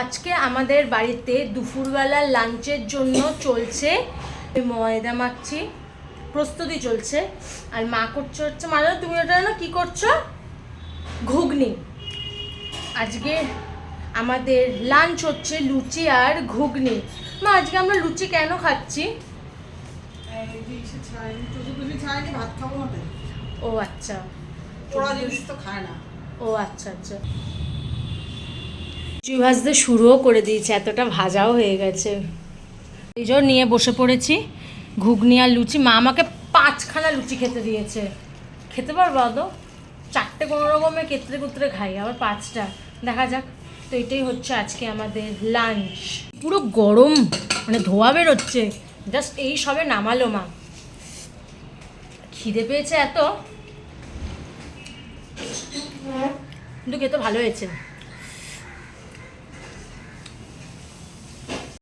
আজকে আমাদের বাড়িতে দুপুরবেলা লাঞ্চের জন্য চলছে ময়দা মাখছি, প্রস্তুতি চলছে। আর মা করছে হচ্ছে, মা তুমি ওটা না কি করছো? ঘুগনি। আজকে আমাদের লাঞ্চ হচ্ছে লুচি আর ঘুগনি। মা আজকে আমরা লুচি কেন খাচ্ছি? ও আচ্ছা, ও আচ্ছা আচ্ছা। লুচি ভাজতে শুরুও করে দিয়েছে, এতটা ভাজাও হয়ে গেছে। এই জন্য নিয়ে বসে পড়েছি ঘুগনি আর লুচি। মা আমাকে 5খানা লুচি খেতে দিয়েছে। খেতে পারবো আদৌ? 4টে কোনো রকমে কেতরে কুতরে খাই, আবার 5টা দেখা যাক। তো এটাই হচ্ছে আজকে আমাদের লাঞ্চ। পুরো গরম, মানে ধোয়া বেরোচ্ছে। জাস্ট এই সবে নামালো মা। খিদে পেয়েছে এত, কিন্তু খেতে ভালো হয়েছে।